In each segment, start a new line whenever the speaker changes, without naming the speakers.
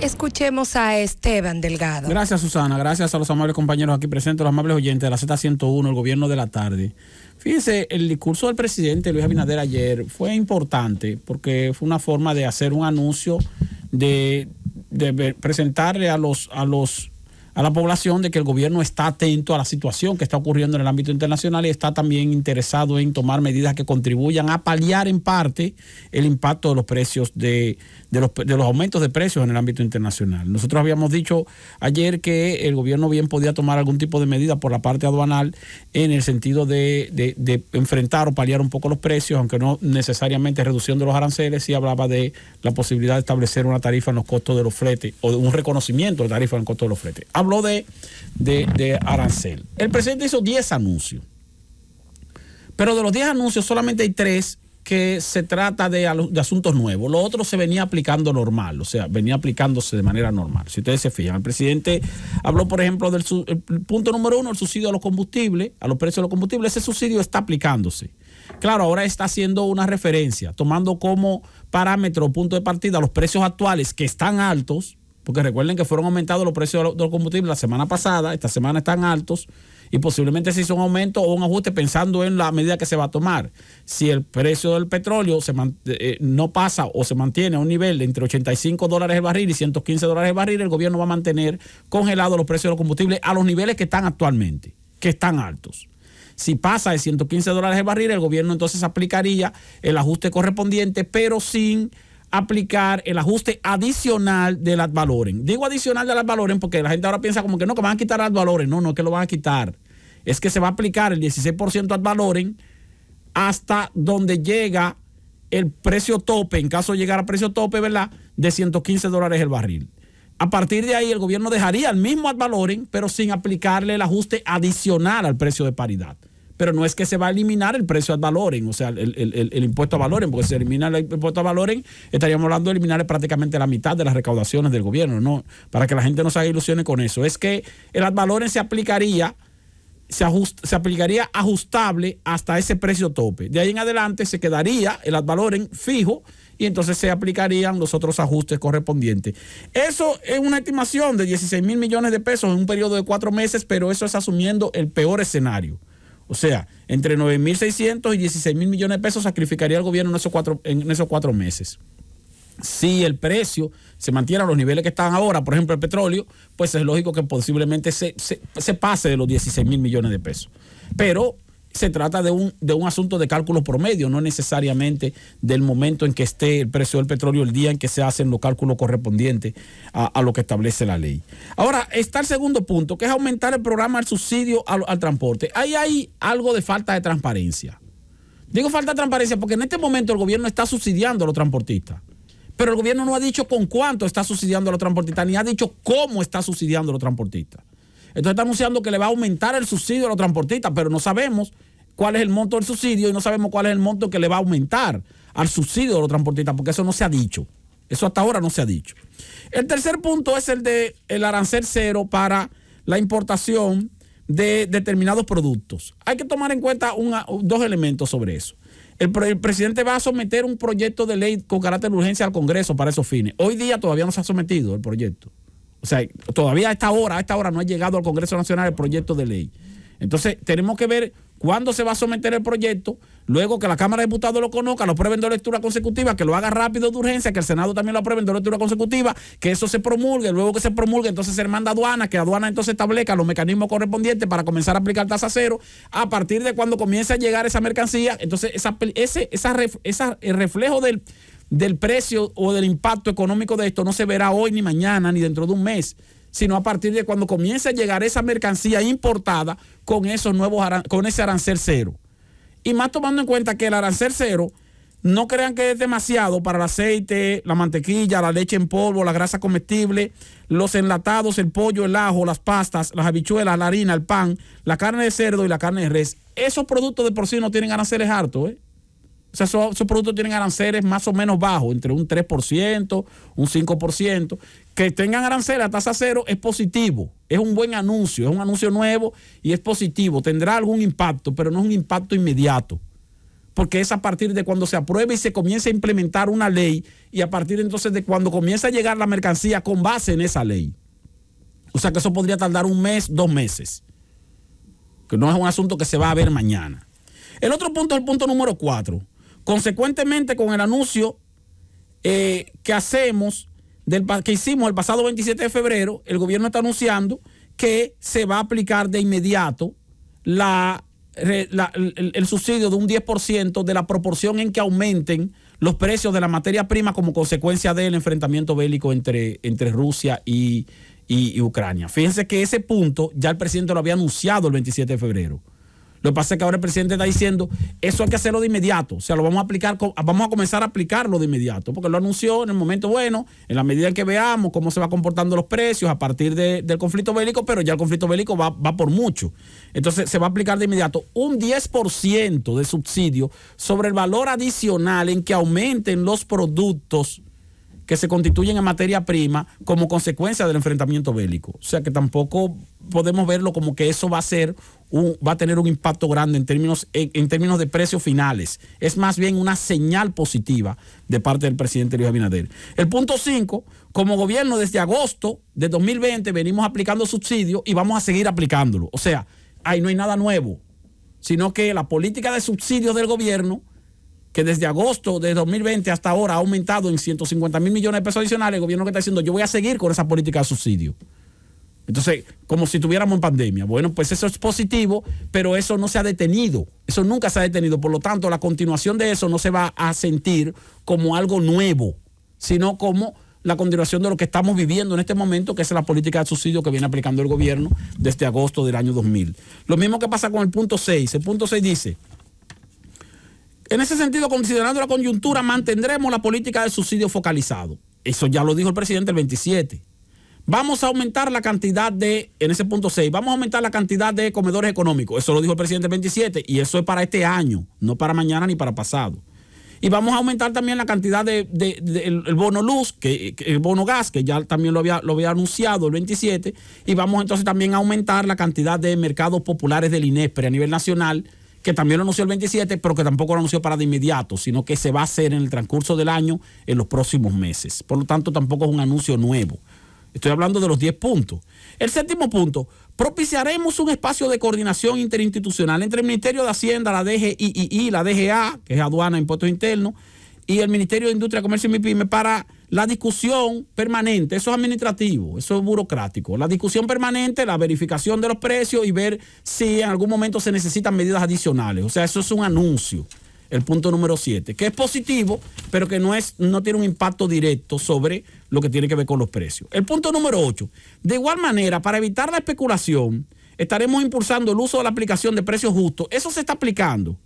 Escuchemos a Esteban Delgado.
Gracias, Susana. Gracias a los amables compañeros aquí presentes, los amables oyentes de la Z101, el gobierno de la tarde. Fíjense, el discurso del presidente Luis Abinader ayer fue importante porque fue una forma de hacer un anuncio, de presentarle a la población de que el gobierno está atento a la situación que está ocurriendo en el ámbito internacional y está también interesado en tomar medidas que contribuyan a paliar en parte el impacto de los precios de los aumentos de precios en el ámbito internacional. Nosotros habíamos dicho ayer que el gobierno bien podía tomar algún tipo de medida por la parte aduanal en el sentido de enfrentar o paliar un poco los precios, aunque no necesariamente reducción de los aranceles. Sí hablaba de la posibilidad de establecer una tarifa en los costos de los fletes o de un reconocimiento de tarifa en el costo de los fletes. Habló de arancel. El presidente hizo 10 anuncios, pero de los 10 anuncios solamente hay 3 que se trata de asuntos nuevos. Lo otro se venía aplicando normal, o sea, venía aplicándose de manera normal. Si ustedes se fijan, el presidente habló, por ejemplo, del punto número 1, el subsidio a los combustibles, a los precios de los combustibles. Ese subsidio está aplicándose. Claro, ahora está haciendo una referencia, tomando como parámetro, punto de partida, los precios actuales que están altos, porque recuerden que fueron aumentados los precios de los combustibles la semana pasada, esta semana están altos, y posiblemente se hizo un aumento o un ajuste pensando en la medida que se va a tomar. Si el precio del petróleo no pasa o se mantiene a un nivel de entre $85 el barril y $115 el barril, el gobierno va a mantener congelados los precios de los combustibles a los niveles que están actualmente, que están altos. Si pasa de $115 el barril, el gobierno entonces aplicaría el ajuste correspondiente, pero sin aplicar el ajuste adicional del ad valorem. Digo adicional del ad valorem porque la gente ahora piensa como que no, que van a quitar ad valorem. No, no es que lo van a quitar. Es que se va a aplicar el 16% ad valorem hasta donde llega el precio tope, en caso de llegar a precio tope, ¿verdad?, de $115 el barril. A partir de ahí el gobierno dejaría el mismo ad valorem, pero sin aplicarle el ajuste adicional al precio de paridad. Pero no es que se va a eliminar el precio ad valorem, o sea, el impuesto a valorem, porque si se elimina el impuesto a valorem, estaríamos hablando de eliminar prácticamente la mitad de las recaudaciones del gobierno, ¿no? Para que la gente no se haga ilusiones con eso. Es que el ad valorem se aplicaría ajustable hasta ese precio tope. De ahí en adelante se quedaría el ad valorem fijo y entonces se aplicarían los otros ajustes correspondientes. Eso es una estimación de 16,000 millones de pesos en un periodo de 4 meses, pero eso es asumiendo el peor escenario. O sea, entre 9,600 y 16,000 millones de pesos sacrificaría el gobierno en esos 4 meses. Si el precio se mantiene a los niveles que están ahora, por ejemplo el petróleo, pues es lógico que posiblemente se pase de los 16,000 millones de pesos. Pero se trata de un asunto de cálculo promedio, no necesariamente del momento en que esté el precio del petróleo, el día en que se hacen los cálculos correspondientes a lo que establece la ley. Ahora, está el segundo punto, que es aumentar el programa del subsidio al transporte. Ahí hay algo de falta de transparencia. Digo falta de transparencia porque en este momento el gobierno está subsidiando a los transportistas, pero el gobierno no ha dicho con cuánto está subsidiando a los transportistas, ni ha dicho cómo está subsidiando a los transportistas. Entonces está anunciando que le va a aumentar el subsidio a los transportistas, pero no sabemos cuál es el monto del subsidio y no sabemos cuál es el monto que le va a aumentar al subsidio de los transportistas, porque eso no se ha dicho. Eso hasta ahora no se ha dicho. El tercer punto es el de el arancel cero para la importación de determinados productos. Hay que tomar en cuenta dos elementos sobre eso. El presidente va a someter un proyecto de ley con carácter de urgencia al Congreso para esos fines. Hoy día todavía no se ha sometido el proyecto. O sea, todavía a esta hora no ha llegado al Congreso Nacional el proyecto de ley. Entonces, tenemos que ver cuándo se va a someter el proyecto, luego que la Cámara de Diputados lo conozca, lo aprueben de lectura consecutiva, que lo haga rápido de urgencia, que el Senado también lo apruebe de lectura consecutiva, que eso se promulgue, luego que se promulgue, entonces se manda a aduana, que aduana entonces establezca los mecanismos correspondientes para comenzar a aplicar tasa cero. A partir de cuando comience a llegar esa mercancía, entonces el reflejo del precio o del impacto económico de esto no se verá hoy ni mañana ni dentro de un mes, sino a partir de cuando comience a llegar esa mercancía importada con con ese arancel cero. Y más tomando en cuenta que el arancel cero, no crean que es demasiado para el aceite, la mantequilla, la leche en polvo, la grasa comestible, los enlatados, el pollo, el ajo, las pastas, las habichuelas, la harina, el pan, la carne de cerdo y la carne de res. Esos productos de por sí no tienen aranceles altos, ¿eh? O sea, esos productos tienen aranceles más o menos bajos, entre un 3%, un 5%. Que tengan aranceles a tasa cero es positivo, es un buen anuncio, es un anuncio nuevo y es positivo. Tendrá algún impacto, pero no es un impacto inmediato. porque es a partir de cuando se apruebe y se comience a implementar una ley, y a partir entonces de cuando comienza a llegar la mercancía con base en esa ley. O sea que eso podría tardar 1 mes, 2 meses, que no es un asunto que se va a ver mañana. El otro punto es el punto número 4. Consecuentemente, con el anuncio que hicimos el pasado 27 de febrero, el gobierno está anunciando que se va a aplicar de inmediato el subsidio de un 10% de la proporción en que aumenten los precios de la materia prima como consecuencia del enfrentamiento bélico entre Rusia y Ucrania. Fíjense que ese punto ya el presidente lo había anunciado el 27 de febrero. Lo que pasa es que ahora el presidente está diciendo, eso hay que hacerlo de inmediato. O sea, lo vamos a aplicar, vamos a comenzar a aplicarlo de inmediato, porque lo anunció en el momento bueno, en la medida en que veamos cómo se van comportando los precios a partir del conflicto bélico, pero ya el conflicto bélico va por mucho. Entonces se va a aplicar de inmediato un 10% de subsidio sobre el valor adicional en que aumenten los productos que se constituyen en materia prima como consecuencia del enfrentamiento bélico. O sea que tampoco podemos verlo como que eso va a tener un impacto grande en términos de precios finales. Es más bien una señal positiva de parte del presidente Luis Abinader. El punto 5, como gobierno desde agosto de 2020 venimos aplicando subsidios y vamos a seguir aplicándolo. O sea, ahí no hay nada nuevo, sino que la política de subsidios del gobierno, que desde agosto de 2020 hasta ahora ha aumentado en 150 mil millones de pesos adicionales, el gobierno que está diciendo, yo voy a seguir con esa política de subsidio. Entonces, como si estuviéramos en pandemia. Bueno, pues eso es positivo, pero eso no se ha detenido. Eso nunca se ha detenido. Por lo tanto, la continuación de eso no se va a sentir como algo nuevo, sino como la continuación de lo que estamos viviendo en este momento, que es la política de subsidio que viene aplicando el gobierno desde agosto del año 2000. Lo mismo que pasa con el punto 6. El punto 6 dice, en ese sentido, considerando la coyuntura, mantendremos la política de subsidio focalizado. Eso ya lo dijo el presidente el 27. Vamos a aumentar la cantidad en ese punto 6, vamos a aumentar la cantidad de comedores económicos. Eso lo dijo el presidente el 27 y eso es para este año, no para mañana ni para pasado. Y vamos a aumentar también la cantidad el bono luz, el bono gas, que ya también lo había anunciado el 27. Y vamos entonces también a aumentar la cantidad de mercados populares del INESPRE a nivel nacional, que también lo anunció el 27, pero que tampoco lo anunció para de inmediato, sino que se va a hacer en el transcurso del año en los próximos meses. Por lo tanto, tampoco es un anuncio nuevo. Estoy hablando de los 10 puntos. El 7º punto, propiciaremos un espacio de coordinación interinstitucional entre el Ministerio de Hacienda, la DGII, la DGA, que es Aduana e Impuestos Internos, y el Ministerio de Industria, Comercio y MIPYME para la discusión permanente. Eso es administrativo, eso es burocrático. La discusión permanente, la verificación de los precios y ver si en algún momento se necesitan medidas adicionales. O sea, eso es un anuncio. El punto número 7, que es positivo, pero que no tiene un impacto directo sobre lo que tiene que ver con los precios. El punto número 8, de igual manera, para evitar la especulación, estaremos impulsando el uso de la aplicación de precios justos. Eso se está aplicando.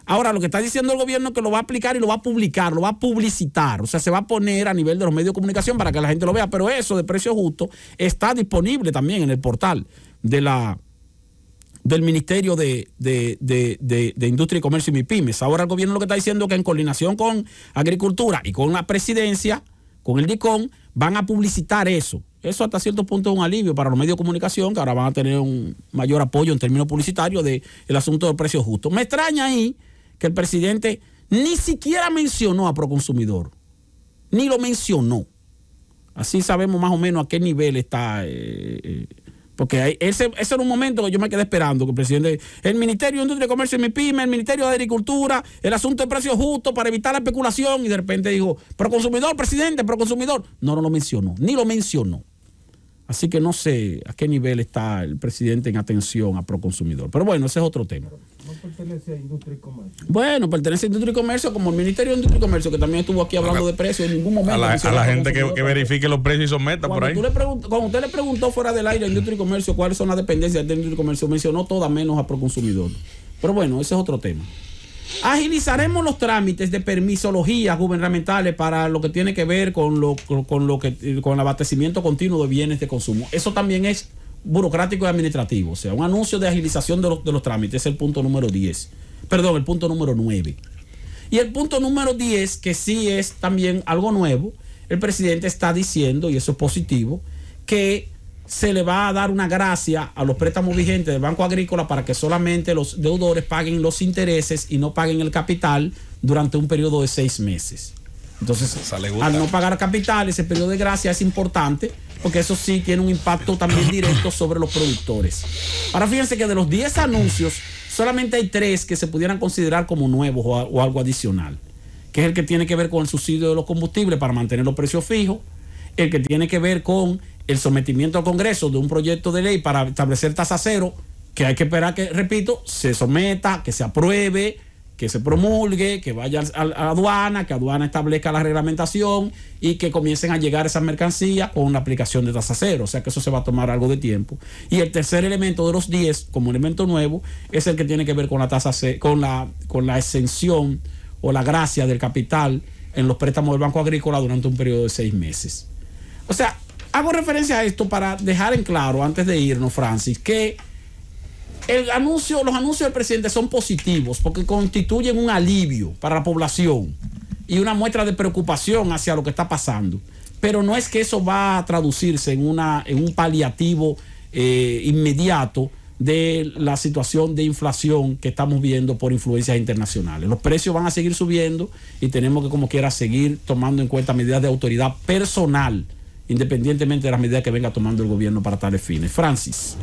Ahora, lo que está diciendo el gobierno es que lo va a aplicar y lo va a publicar, lo va a publicitar. O sea, se va a poner a nivel de los medios de comunicación para que la gente lo vea. Pero eso de precios justos está disponible también en el portal del Ministerio de Industria y Comercio y MIPYMES. Ahora el gobierno lo que está diciendo es que en coordinación con Agricultura y con la Presidencia, con el DICON, van a publicitar eso. Eso hasta cierto punto es un alivio para los medios de comunicación, que ahora van a tener un mayor apoyo en términos publicitarios del asunto del precio justo. Me extraña ahí que el presidente ni siquiera mencionó a Proconsumidor, ni lo mencionó. Así sabemos más o menos a qué nivel está... porque ese era un momento que yo me quedé esperando, que el presidente, el Ministerio de Industria, Comercio y MIPYME, el Ministerio de Agricultura, el asunto de precios justos para evitar la especulación, y de repente dijo, Proconsumidor, presidente, Proconsumidor. No lo mencionó, ni lo mencionó. Así que no sé a qué nivel está el presidente en atención a Proconsumidor. Pero bueno, ese es otro tema.
No pertenece a Industria y Comercio.
Bueno, pertenece a Industria y Comercio, como el Ministerio de Industria y Comercio, que también estuvo aquí hablando de precios, en ningún momento.
A la gente que verifique los precios y someta por ahí.
Cuando usted le preguntó fuera del aire a Industria y Comercio cuáles son las dependencias de Industria y Comercio, mencionó todas menos a Proconsumidor. Pero bueno, ese es otro tema. Agilizaremos los trámites de permisología gubernamentales para lo que tiene que ver con el abastecimiento continuo de bienes de consumo. Eso también es burocrático y administrativo. O sea, un anuncio de agilización de los trámites es el punto número 10. Perdón, el punto número 9. Y el punto número 10, que sí es también algo nuevo, el presidente está diciendo, y eso es positivo, que se le va a dar una gracia a los préstamos vigentes del Banco Agrícola para que solamente los deudores paguen los intereses y no paguen el capital durante un periodo de 6 meses. Entonces, al no pagar capital, ese periodo de gracia es importante porque eso sí tiene un impacto también directo sobre los productores. Ahora fíjense que de los 10 anuncios, solamente hay 3 que se pudieran considerar como nuevos o algo adicional, que es el que tiene que ver con el subsidio de los combustibles para mantener los precios fijos, el que tiene que ver con el sometimiento al Congreso de un proyecto de ley para establecer tasa cero, que hay que esperar que, repito, se someta, que se apruebe, que se promulgue, que vaya a aduana, que aduana establezca la reglamentación y que comiencen a llegar esas mercancías con la aplicación de tasa cero. O sea que eso se va a tomar algo de tiempo. Y el tercer elemento de los 10, como elemento nuevo, es el que tiene que ver con la tasa con la exención o la gracia del capital en los préstamos del Banco Agrícola durante un periodo de 6 meses. O sea, hago referencia a esto para dejar en claro, antes de irnos, Francis, que los anuncios del presidente son positivos porque constituyen un alivio para la población y una muestra de preocupación hacia lo que está pasando. Pero no es que eso va a traducirse en un paliativo inmediato de la situación de inflación que estamos viendo por influencias internacionales. Los precios van a seguir subiendo y tenemos que, como quiera, seguir tomando en cuenta medidas de autoridad personal, independientemente de las medidas que venga tomando el gobierno para tales fines. Francis.